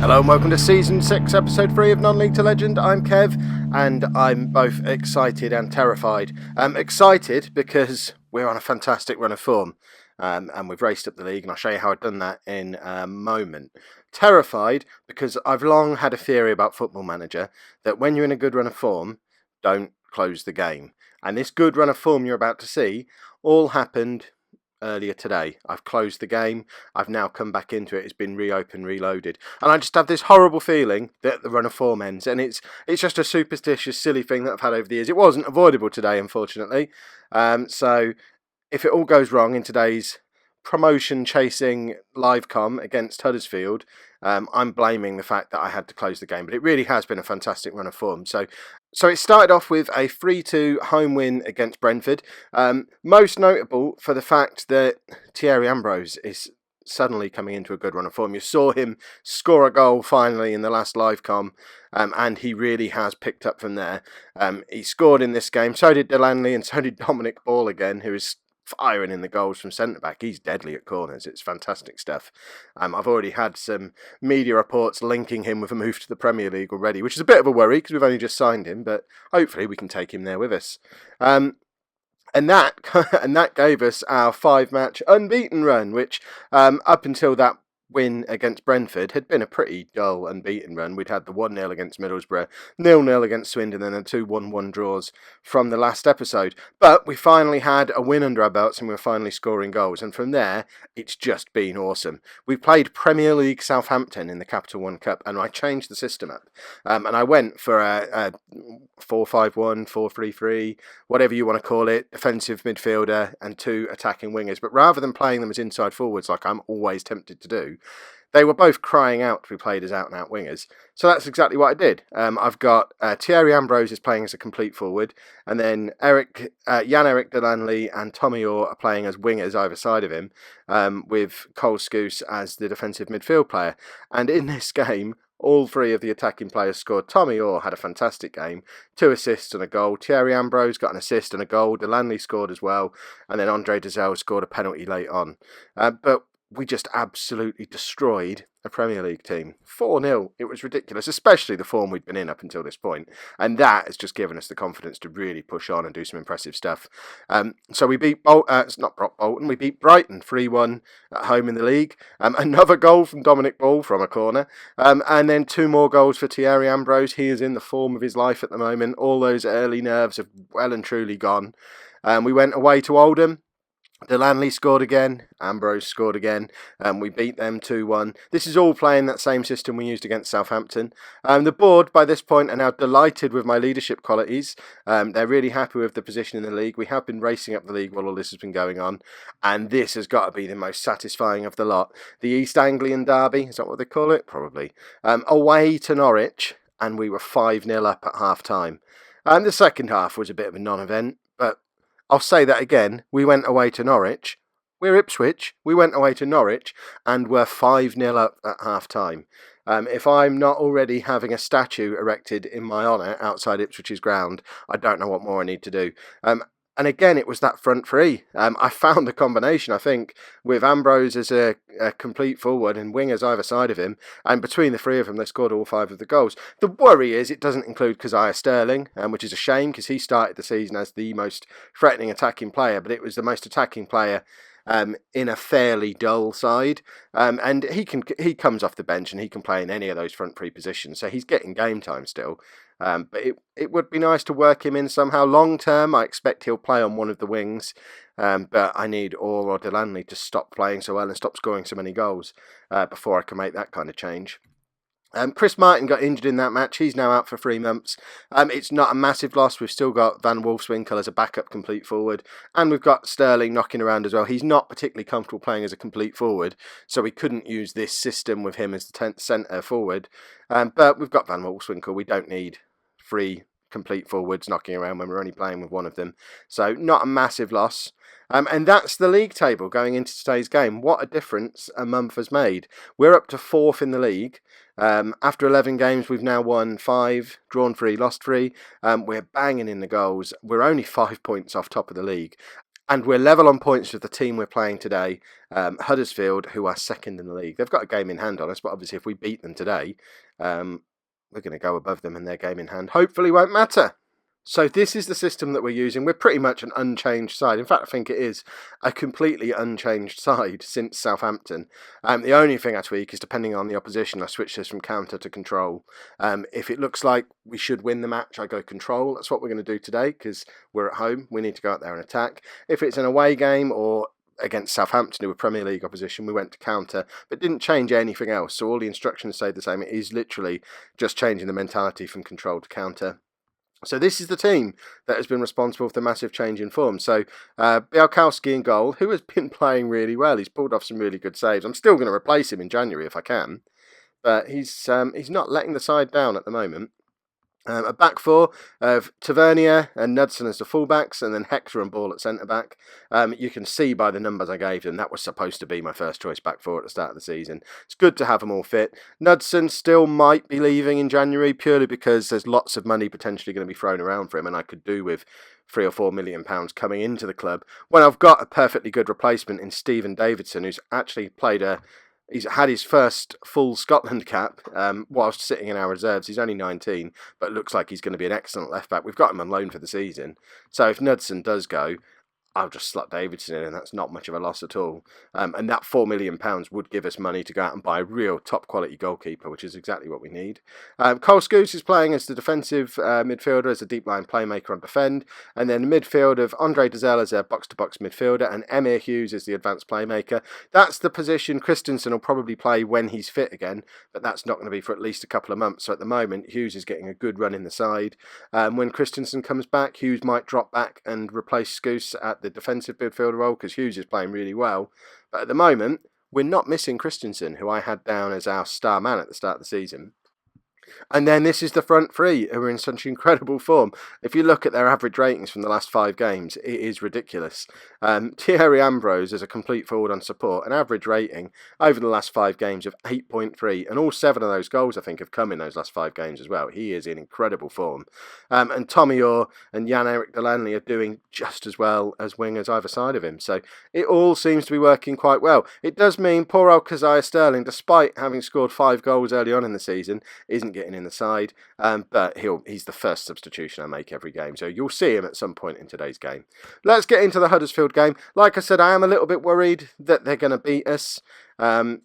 Hello and welcome to Season 6, Episode 3 of Non-League to Legend. I'm Kev, and I'm both excited and terrified. Excited because we're on a fantastic run of form, and we've raced up the league, and I'll show you how I've done that in a moment. Terrified because I've long had a theory about Football Manager that when you're in a good run of form, don't close the game. And this good run of form you're about to see all happened earlier today. I've closed the game. I've now come back into it. It's been reopened, reloaded, and I just have this horrible feeling that the run of form ends. And it's just a superstitious, silly thing that I've had over the years. It wasn't avoidable today, unfortunately. So if it all goes wrong in today's promotion chasing live com against Huddersfield, I'm blaming the fact that I had to close the game. But it really has been a fantastic run of form. So it started off with a 3-2 home win against Brentford. Most notable for the fact that Thierry Ambrose is suddenly coming into a good run of form. You saw him score a goal finally in the last live com, and he really has picked up from there. He scored in this game. So did Delaney, and so did Dominic Ball again, who is firing in the goals from centre-back. He's deadly at corners. It's fantastic stuff. I've already had some media reports linking him with a move to the Premier League already, which is a bit of a worry because we've only just signed him, but hopefully we can take him there with us. And that gave us our 5-match unbeaten run, which up until that win against Brentford had been a pretty dull unbeaten run. We'd had the 1-0 against Middlesbrough, 0-0 against Swindon, and then 2 1-1 draws from the last episode. But we finally had a win under our belts, and we were finally scoring goals. And from there, it's just been awesome. We played Premier League Southampton in the Capital One Cup, and I changed the system up. And I went for a 4-5-1, 4-3-3, whatever you want to call it, defensive midfielder and 2 attacking wingers. But rather than playing them as inside forwards like I'm always tempted to do, they were both crying out to be played as out-and-out wingers. So that's exactly what I did. I've got Thierry Ambrose is playing as a complete forward, and then Jan-Erik Delaney and Tommy Orr are playing as wingers either side of him, with Cole Scouse as the defensive midfield player. And in this game, all 3 of the attacking players scored. Tommy Orr had a fantastic game, 2 assists and a goal. Thierry Ambrose got an assist and a goal. Delaney scored as well, and then Andre Dazelle scored a penalty late on. But we just absolutely destroyed a Premier League team. 4-0. It was ridiculous, especially the form we'd been in up until this point. And that has just given us the confidence to really push on and do some impressive stuff. So we beat Bolton. We beat Brighton 3-1 at home in the league. Another goal from Dominic Ball from a corner. And then 2 more goals for Thierry Ambrose. He is in the form of his life at the moment. All those early nerves have well and truly gone. We went away to Oldham. Delaney scored again, Ambrose scored again, we beat them 2-1. This is all playing that same system we used against Southampton. The board, by this point, are now delighted with my leadership qualities. They're really happy with the position in the league. We have been racing up the league while all this has been going on, and this has got to be the most satisfying of the lot. The East Anglian derby, is that what they call it? Probably. Away to Norwich, and we were 5-0 up at half-time. The second half was a bit of a non-event, but I'll say that again. We went away to Norwich. We're Ipswich. We went away to Norwich and we're 5-0 up at half-time. If I'm not already having a statue erected in my honour outside Ipswich's ground, I don't know what more I need to do. And again, it was that front 3. I found the combination, I think, with Ambrose as a complete forward and wingers either side of him. And between the 3 of them, they scored all 5 of the goals. The worry is it doesn't include Keziah Sterling, which is a shame because he started the season as the most threatening attacking player, but it was the most attacking player in a fairly dull side. And he comes off the bench and he can play in any of those front 3 positions. So he's getting game time still. But it would be nice to work him in somehow. Long term, I expect he'll play on one of the wings. But I need Orr or Delaney to stop playing so well and stop scoring so many goals before I can make that kind of change. Chris Martin got injured in that match. He's now out for 3 months. It's not a massive loss. We've still got Van Wolfswinkel as a backup complete forward. And we've got Sterling knocking around as well. He's not particularly comfortable playing as a complete forward, so we couldn't use this system with him as the 10th centre forward. But we've got Van Wolfswinkel. We don't need 3 complete forwards knocking around when we're only playing with one of them. So not a massive loss. And that's the league table going into today's game. What a difference a month has made. We're up to 4th in the league. After 11 games, we've now won 5, drawn 3, lost 3. We're banging in the goals. We're only 5 points off top of the league. And we're level on points with the team we're playing today, Huddersfield, who are second in the league. They've got a game in hand on us, but obviously if we beat them today, we're going to go above them, and their game in hand hopefully won't matter. So this is the system that we're using. We're pretty much an unchanged side. In fact, I think it is a completely unchanged side since Southampton. The only thing I tweak is, depending on the opposition, I switch this from counter to control. If it looks like we should win the match, I go control. That's what we're going to do today because we're at home. We need to go out there and attack. If it's an away game or against Southampton, who were Premier League opposition, we went to counter, but didn't change anything else. So all the instructions stayed the same. It is literally just changing the mentality from control to counter. So this is the team that has been responsible for the massive change in form. So Białkowski in goal, who has been playing really well. He's pulled off some really good saves. I'm still going to replace him in January if I can, but he's not letting the side down at the moment. A back four of Tavernier and Knudsen as the fullbacks, and then Hector and Ball at centre-back. You can see by the numbers I gave them, that was supposed to be my first choice back four at the start of the season. It's good to have them all fit. Knudsen still might be leaving in January, purely because there's lots of money potentially going to be thrown around for him, and I could do with £3 or £4 million coming into the club when I've got a perfectly good replacement in Stephen Davidson, who's actually He's had his first full Scotland cap whilst sitting in our reserves. He's only 19, but looks like he's going to be an excellent left-back. We've got him on loan for the season. So if Knudsen does go, I'll just slot Davidson in, and that's not much of a loss at all. And that £4 million would give us money to go out and buy a real top-quality goalkeeper, which is exactly what we need. Cole Scouse is playing as the defensive midfielder, as a deep-line playmaker on defend. And then the midfield of Andre Dazelle as a box-to-box midfielder, and Emir Hughes as the advanced playmaker. That's the position Christensen will probably play when he's fit again, but that's not going to be for at least a couple of months. So at the moment, Hughes is getting a good run in the side. When Christensen comes back, Hughes might drop back and replace Scouse at the defensive midfielder role, because Hughes is playing really well. But at the moment, we're not missing Christensen, who I had down as our star man at the start of the season. And then this is the front three, who are in such incredible form. If you look at their average ratings from the last 5 games, it is ridiculous. Thierry Ambrose is a complete forward on support, an average rating over the last 5 games of 8.3, and all 7 of those goals, I think, have come in those last 5 games as well. He is in incredible form. And Tommy Orr and Jan-Erik Delaney are doing just as well as wingers either side of him. So it all seems to be working quite well. It does mean poor old Keziah Sterling, despite having scored 5 goals early on in the season, isn't getting in the side, but he's the first substitution I make every game, so you'll see him at some point in today's game. Let's get into the Huddersfield game. Like I said, I am a little bit worried that they're going to beat us,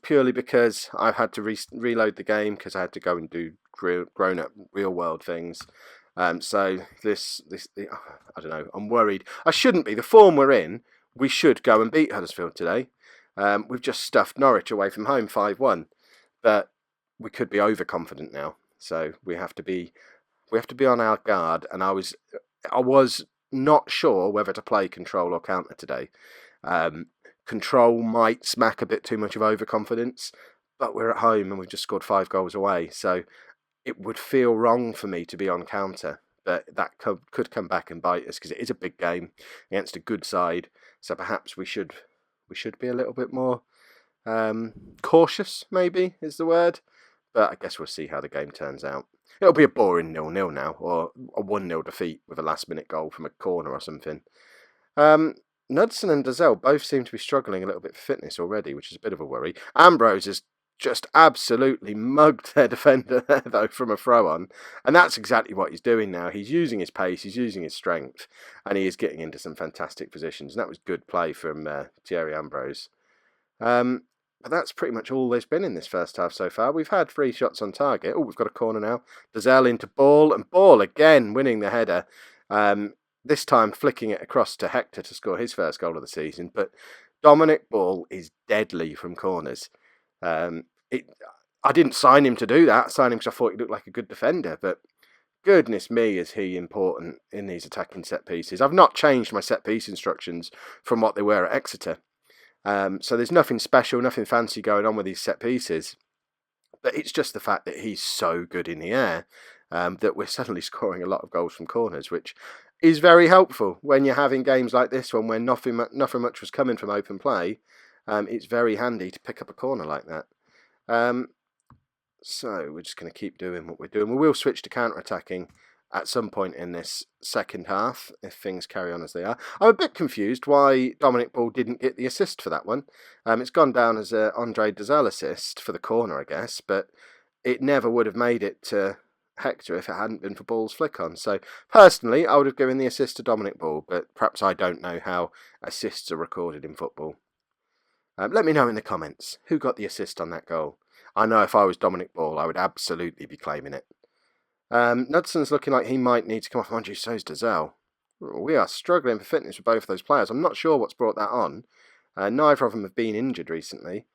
purely because I've had to reload the game because I had to go and do grown-up real-world things. So this I don't know, I'm worried. I shouldn't be. The form we're in, we should go and beat Huddersfield today. We've just stuffed Norwich away from home 5-1, but we could be overconfident now. So we have to be on our guard, and I was not sure whether to play control or counter today. Control might smack a bit too much of overconfidence, but we're at home and we've just scored 5 goals away, so it would feel wrong for me to be on counter, but that could come back and bite us because it is a big game against a good side. So perhaps we should be a little bit more cautious, maybe is the word. But I guess we'll see how the game turns out. It'll be a boring 0-0 now, or a 1-0 defeat with a last-minute goal from a corner or something. Knudsen and Dazelle both seem to be struggling a little bit for fitness already, which is a bit of a worry. Ambrose has just absolutely mugged their defender there, though, from a throw-on. And that's exactly what he's doing now. He's using his pace, he's using his strength, and he is getting into some fantastic positions. And that was good play from Thierry Ambrose. But that's pretty much all there's been in this first half so far. We've had 3 shots on target. Oh, we've got a corner now. Dazelle into Ball, and Ball again winning the header. This time flicking it across to Hector to score his first goal of the season. But Dominic Ball is deadly from corners. I didn't sign him to do that. I signed him because I thought he looked like a good defender. But goodness me, is he important in these attacking set pieces. I've not changed my set piece instructions from what they were at Exeter. So there's nothing special, nothing fancy going on with these set pieces. But it's just the fact that he's so good in the air that we're suddenly scoring a lot of goals from corners, which is very helpful when you're having games like this one where nothing much was coming from open play. It's very handy to pick up a corner like that. So we're just going to keep doing what we're doing. We will switch to counter-attacking at some point in this second half, if things carry on as they are. I'm a bit confused why Dominic Ball didn't get the assist for that one. It's gone down as an Andre Dazelle assist for the corner, I guess, but it never would have made it to Hector if it hadn't been for Ball's flick on. So personally, I would have given the assist to Dominic Ball, but perhaps I don't know how assists are recorded in football. Let me know in the comments who got the assist on that goal. I know if I was Dominic Ball, I would absolutely be claiming it. Knudson's looking like he might need to come off. Mind you, so's Dazelle. We are struggling for fitness with both of those players. I'm not sure what's brought that on. Neither of them have been injured recently.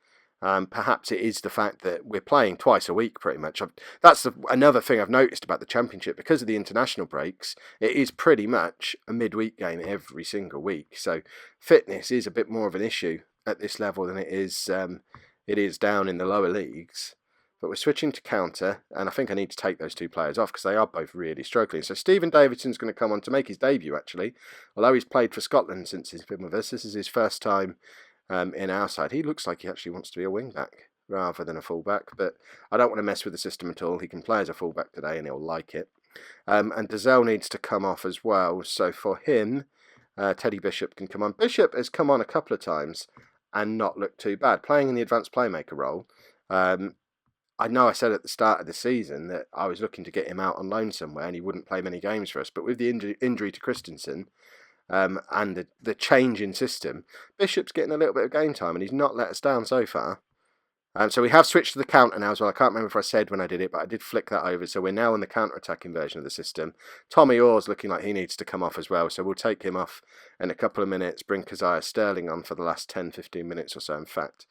Perhaps it is the fact that we're playing twice a week, pretty much. That's another thing I've noticed about the Championship. Because of the international breaks, it is pretty much a midweek game every single week. So fitness is a bit more of an issue at this level than it is down in the lower leagues. But we're switching to counter, and I think I need to take those two players off because they are both really struggling. So Stephen Davidson's going to come on to make his debut, actually. Although he's played for Scotland since he's been with us, this is his first time in our side. He looks like he actually wants to be a wing-back rather than a full-back, but I don't want to mess with the system at all. He can play as a full-back today, and he'll like it. And Dazelle needs to come off as well. So for him, Teddy Bishop can come on. Bishop has come on a couple of times and not looked too bad, playing in the advanced playmaker role. I know I said at the start of the season that I was looking to get him out on loan somewhere and he wouldn't play many games for us. But with the injury to Christensen and the change in system, Bishop's getting a little bit of game time and he's not let us down so far. So we have switched to the counter now as well. I can't remember if I said when I did it, but I did flick that over. So we're now in the counter-attacking version of the system. Tommy Orr's looking like he needs to come off as well. So we'll take him off in a couple of minutes, bring Keziah Sterling on for the last 10-15 minutes or so, in fact.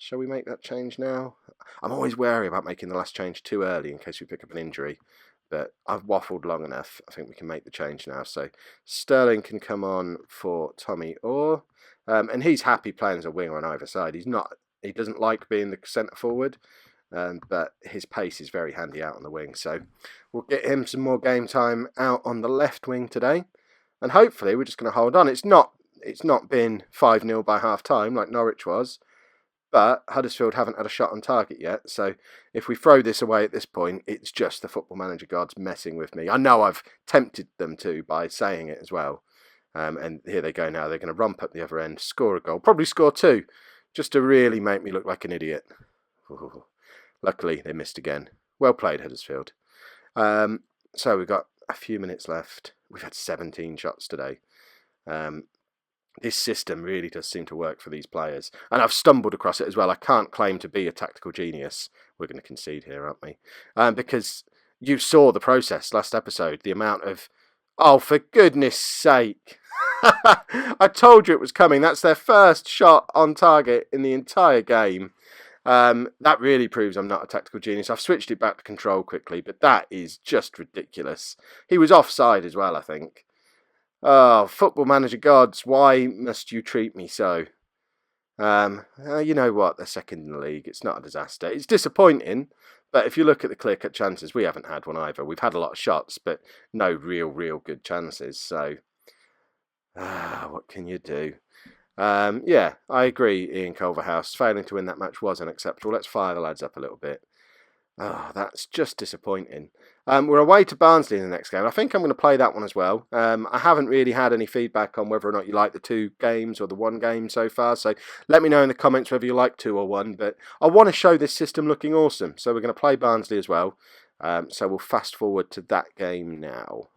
Shall we make that change now? I'm always wary about making the last change too early in case we pick up an injury. But I've waffled long enough. I think we can make the change now. So Sterling can come on for Tommy Orr. And he's happy playing as a winger on either side. He doesn't like being the centre forward. But his pace is very handy out on the wing. So we'll get him some more game time out on the left wing today. And hopefully we're just going to hold on. It's not been 5-0 by half time like Norwich was. But Huddersfield haven't had a shot on target yet, so if we throw this away at this point, it's just the Football Manager gods messing with me. I know I've tempted them to by saying it as well. And here they go now. They're going to romp up the other end, score a goal, probably score two, just to really make me look like an idiot. Ooh. Luckily, they missed again. Well played, Huddersfield. So we've got a few minutes left. We've had 17 shots today. This system really does seem to work for these players. And I've stumbled across it as well. I can't claim to be a tactical genius. We're going to concede here, aren't we? Because you saw the process last episode. The amount of... Oh, for goodness sake. I told you it was coming. That's their first shot on target in the entire game. That really proves I'm not a tactical genius. I've switched it back to control quickly, but that is just ridiculous. He was offside as well, I think. Oh, Football Manager gods, why must you treat me so? You know what? They're second in the league. It's not a disaster. It's disappointing, but if you look at the clear-cut chances, we haven't had one either. We've had a lot of shots, but no real good chances. So, what can you do? Yeah, I agree, Ian Culverhouse. Failing to win that match was unacceptable. Let's fire the lads up a little bit. Oh, that's just disappointing. We're away to Barnsley in the next game. I think I'm going to play that one as well. I haven't really had any feedback on whether or not you like the 2 games or the 1 game so far. So let me know in the comments whether you like 2 or 1. But I want to show this system looking awesome. So we're going to play Barnsley as well. So we'll fast forward to that game now.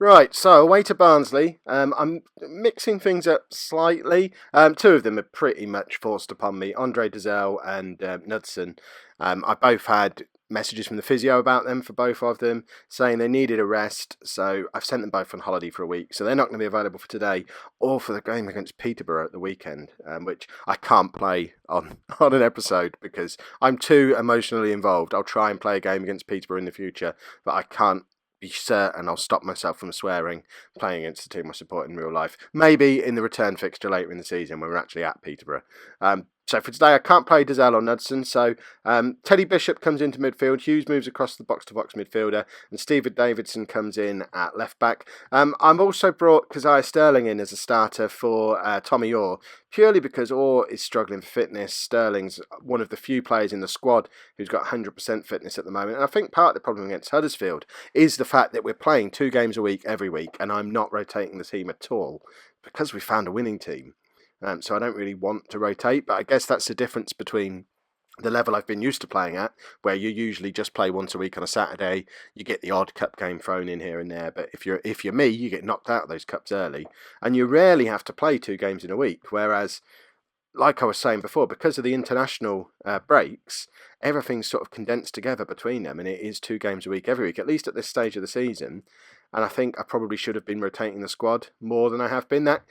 Right, so away to Barnsley. I'm mixing things up slightly. 2 of them are pretty much forced upon me. Andre Dazelle and Knudsen. I both had messages from the physio about them for both of them, saying they needed a rest. So I've sent them both on holiday for a week. So they're not going to be available for today or for the game against Peterborough at the weekend, which I can't play on an episode because I'm too emotionally involved. I'll try and play a game against Peterborough in the future, but I can't be certain I'll stop myself from swearing playing against the team I support in real life. Maybe in the return fixture later in the season when we're actually at Peterborough. So for today, I can't play Dazelle or Knudsen. So Teddy Bishop comes into midfield. Hughes moves across the box-to-box midfielder. And Stephen Davidson comes in at left-back. I've also brought Keziah Sterling in as a starter for Tommy Orr, purely because Orr is struggling for fitness. Sterling's one of the few players in the squad who's got 100% fitness at the moment. And I think part of the problem against Huddersfield is the fact that we're playing 2 games a week every week, and I'm not rotating the team at all because we found a winning team. So I don't really want to rotate, but I guess that's the difference between the level I've been used to playing at, where you usually just play once a week on a Saturday. You get the odd cup game thrown in here and there, but if you're me, you get knocked out of those cups early, and you rarely have to play 2 games in a week. Whereas, like I was saying before, because of the international breaks, everything's sort of condensed together between them, and it is 2 games a week every week, at least at this stage of the season. And I think I probably should have been rotating the squad more than I have been. That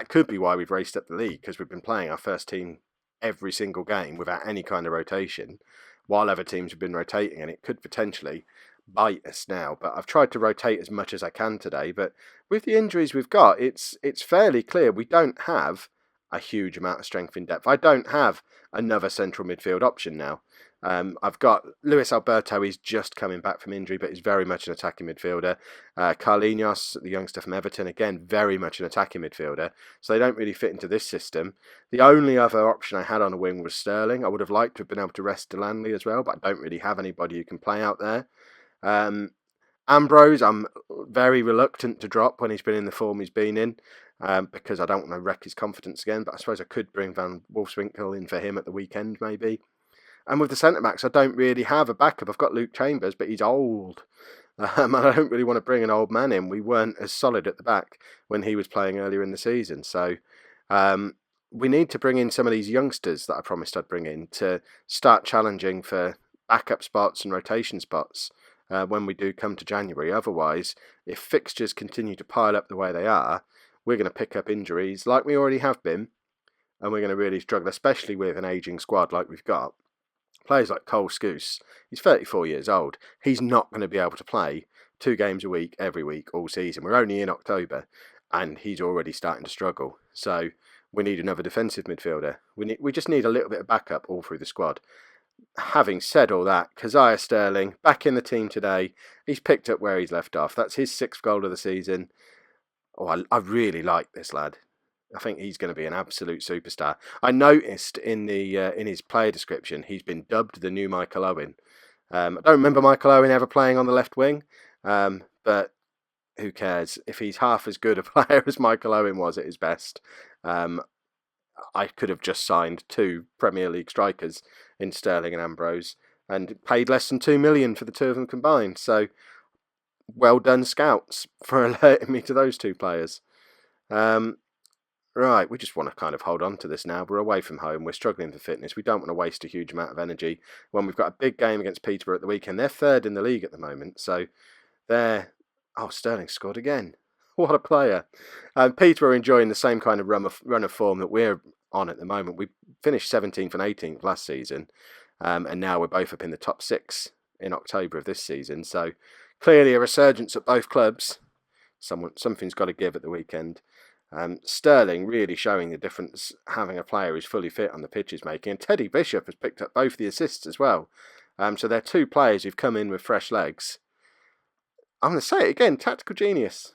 could be why we've raced up the league, because we've been playing our first team every single game without any kind of rotation, while other teams have been rotating, and it could potentially bite us now. But I've tried to rotate as much as I can today. But with the injuries we've got, it's fairly clear we don't have a huge amount of strength in depth. I don't have another central midfield option now. I've got Luis Alberto. He's just coming back from injury, but he's very much an attacking midfielder. Carlinhos, the youngster from Everton, again, very much an attacking midfielder. So they don't really fit into this system. The only other option I had on a wing was Sterling. I would have liked to have been able to rest Delanley as well, but I don't really have anybody who can play out there. Ambrose, I'm very reluctant to drop when he's been in the form he's been in, because I don't want to wreck his confidence again. But I suppose I could bring Van Wolfswinkel in for him at the weekend, maybe. And with the centre-backs, I don't really have a backup. I've got Luke Chambers, but he's old. And I don't really want to bring an old man in. We weren't as solid at the back when he was playing earlier in the season. So we need to bring in some of these youngsters that I promised I'd bring in to start challenging for backup spots and rotation spots when we do come to January. Otherwise, if fixtures continue to pile up the way they are, we're going to pick up injuries like we already have been. And we're going to really struggle, especially with an ageing squad like we've got. Players like Cole Scouse, he's 34 years old. He's not going to be able to play 2 games a week, every week, all season. We're only in October, and he's already starting to struggle. So we need another defensive midfielder. We just need a little bit of backup all through the squad. Having said all that, Keziah Sterling, back in the team today. He's picked up where he's left off. That's his 6th goal of the season. Oh, I really like this lad. I think he's going to be an absolute superstar. I noticed in his player description, he's been dubbed the new Michael Owen. I don't remember Michael Owen ever playing on the left wing, but who cares? If he's half as good a player as Michael Owen was at his best, I could have just signed 2 Premier League strikers in Sterling and Ambrose and paid less than 2 million for the 2 of them combined. So well done, scouts, for alerting me to those 2 players. Right, we just want to kind of hold on to this now. We're away from home. We're struggling for fitness. We don't want to waste a huge amount of energy when we've got a big game against Peterborough at the weekend. They're 3rd in the league at the moment, so they're... Oh, Sterling scored again. What a player. Peterborough are enjoying the same kind of run of form that we're on at the moment. We finished 17th and 18th last season, and now we're both up in the top 6 in October of this season. So clearly a resurgence at both clubs. Something's got to give at the weekend. Sterling really showing the difference having a player who's fully fit on the pitch is making. And Teddy Bishop has picked up both the assists as well. So they're 2 players who've come in with fresh legs. I'm going to say it again, tactical genius.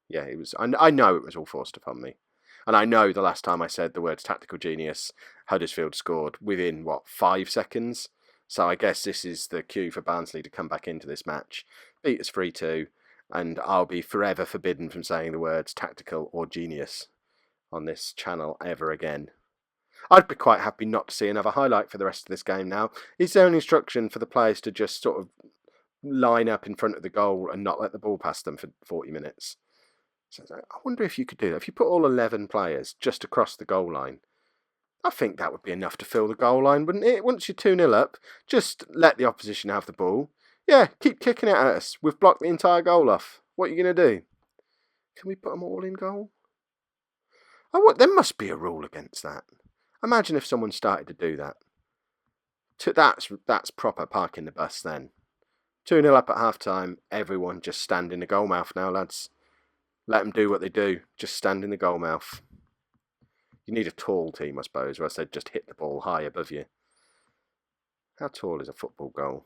Yeah, it was. I know it was all forced upon me. And I know the last time I said the words tactical genius, Huddersfield scored within, 5 seconds? So I guess this is the cue for Barnsley to come back into this match. Beat us 3-2. And I'll be forever forbidden from saying the words tactical or genius on this channel ever again. I'd be quite happy not to see another highlight for the rest of this game now. Is there an instruction for the players to just sort of line up in front of the goal and not let the ball pass them for 40 minutes? So I wonder if you could do that. If you put all 11 players just across the goal line, I think that would be enough to fill the goal line, wouldn't it? Once you're 2-0 up, just let the opposition have the ball. Yeah, keep kicking it at us. We've blocked the entire goal off. What are you going to do? Can we put them all in goal? There must be a rule against that. Imagine if someone started to do that. That's proper parking the bus then. 2-0 up at half-time. Everyone just stand in the goal mouth now, lads. Let them do what they do. Just stand in the goal mouth. You need a tall team, I suppose, or else they'd just hit the ball high above you. How tall is a football goal?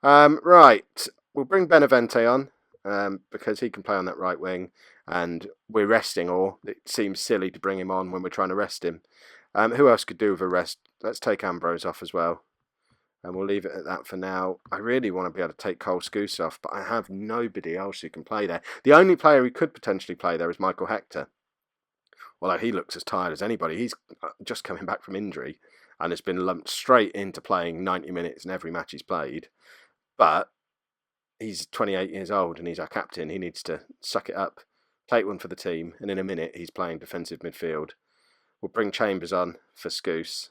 Right, we'll bring Benavente on because he can play on that right wing, and we're resting, or it seems silly to bring him on when we're trying to rest him. Who else could do with a rest? Let's take Ambrose off as well, and we'll leave it at that for now. I really want to be able to take Cole Scouse off, but I have nobody else who can play there. The only player who could potentially play there is Michael Hector, although he looks as tired as anybody. He's just coming back from injury and has been lumped straight into playing 90 minutes in every match he's played. But he's 28 years old and he's our captain. He needs to suck it up, take one for the team, and in a minute he's playing defensive midfield. We'll bring Chambers on for Scouse,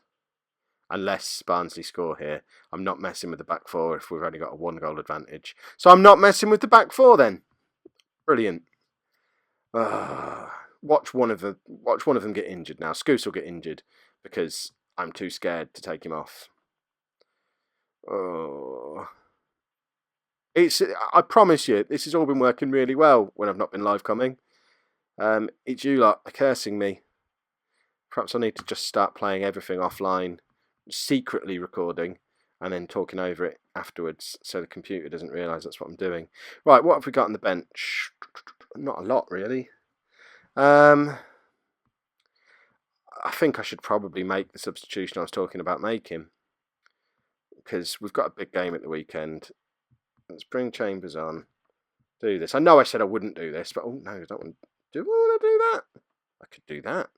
unless Barnsley score here. I'm not messing with the back four if we've only got a 1-goal advantage. So I'm not messing with the back four then. Brilliant. Watch one of them get injured now. Scouse will get injured because I'm too scared to take him off. I promise you, this has all been working really well when I've not been live coming. It's you lot cursing me. Perhaps I need to just start playing everything offline, secretly recording, and then talking over it afterwards so the computer doesn't realise that's what I'm doing. Right, what have we got on the bench? Not a lot, really. I think I should probably make the substitution I was talking about making, because we've got a big game at the weekend. Let's bring Chambers on. Do this. I know I said I wouldn't do this, but oh no, I don't want. Do I want to do that? I could do that.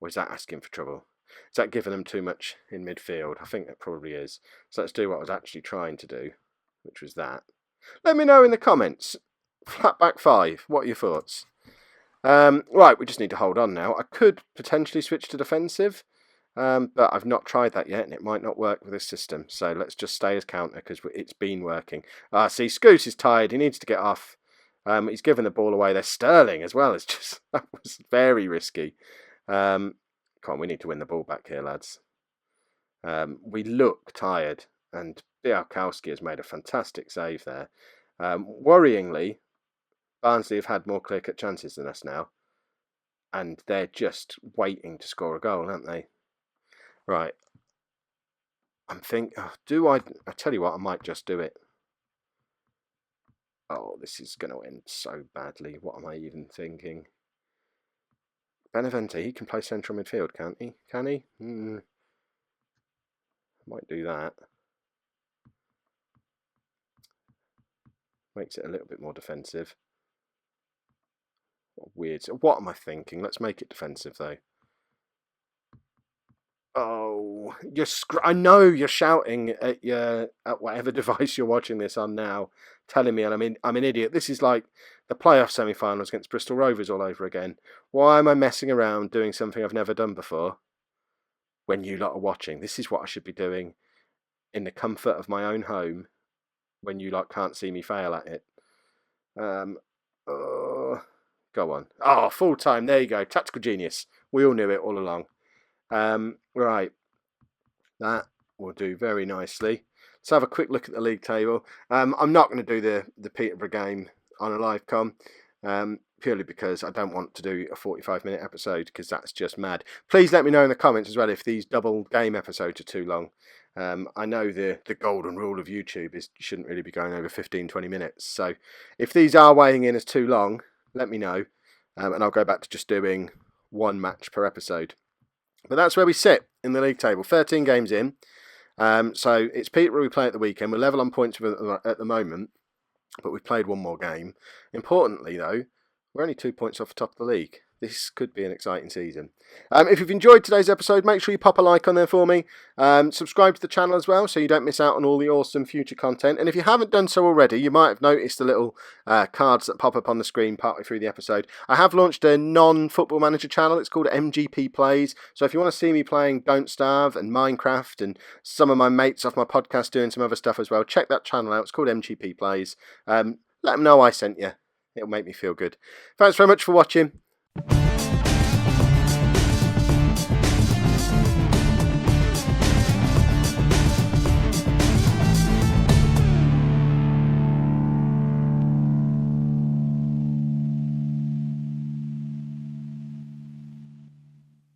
Or is that asking for trouble? Is that giving them too much in midfield? I think that probably is. So let's do what I was actually trying to do, which was that. Let me know in the comments. Flat back 5. What are your thoughts? Right, we just need to hold on now. I could potentially switch to defensive. But I've not tried that yet, and it might not work with this system. So let's just stay as counter because it's been working. See, Scouse is tired. He needs to get off. He's given the ball away. There's Sterling as well. It's just that was very risky. Come on, we need to win the ball back here, lads. We look tired, and Białkowski has made a fantastic save there. Worryingly, Barnsley have had more clear-cut chances than us now, and they're just waiting to score a goal, aren't they? Right, I'm thinking, I tell you what, I might just do it. Oh, this is going to end so badly. What am I even thinking? Benavente, he can play central midfield, can't he? Can he? Might do that. Makes it a little bit more defensive. Weird. So what am I thinking? Let's make it defensive, though. Oh, I know you're shouting at whatever device you're watching this on now, telling me I'm an idiot. This is like the playoff semi-finals against Bristol Rovers all over again. Why am I messing around doing something I've never done before? When you lot are watching, this is what I should be doing in the comfort of my own home. When you lot can't see me fail at it. Go on. Oh, full time. There you go. Tactical genius. We all knew it all along. Right, that will do very nicely. Let's have a quick look at the league table. I'm not going to do the Peterborough game on a live com, purely because I don't want to do a 45-minute episode, because that's just mad. Please let me know in the comments as well if these double game episodes are too long. I know the golden rule of YouTube is you shouldn't really be going over 15-20 minutes. So if these are weighing in as too long, let me know, and I'll go back to just doing one match per episode. But that's where we sit in the league table, 13 games in. So it's Peterborough we play at the weekend. We're level on points at the moment, but we've played one more game. Importantly, though, we're only 2 points off the top of the league. This could be an exciting season. If you've enjoyed today's episode, make sure you pop a like on there for me. Subscribe to the channel as well so you don't miss out on all the awesome future content. And if you haven't done so already, you might have noticed the little cards that pop up on the screen partway through the episode. I have launched a non-Football Manager channel. It's called MGP Plays. So if you want to see me playing Don't Starve and Minecraft and some of my mates off my podcast doing some other stuff as well, check that channel out. It's called MGP Plays. Let them know I sent you. It'll make me feel good. Thanks very much for watching.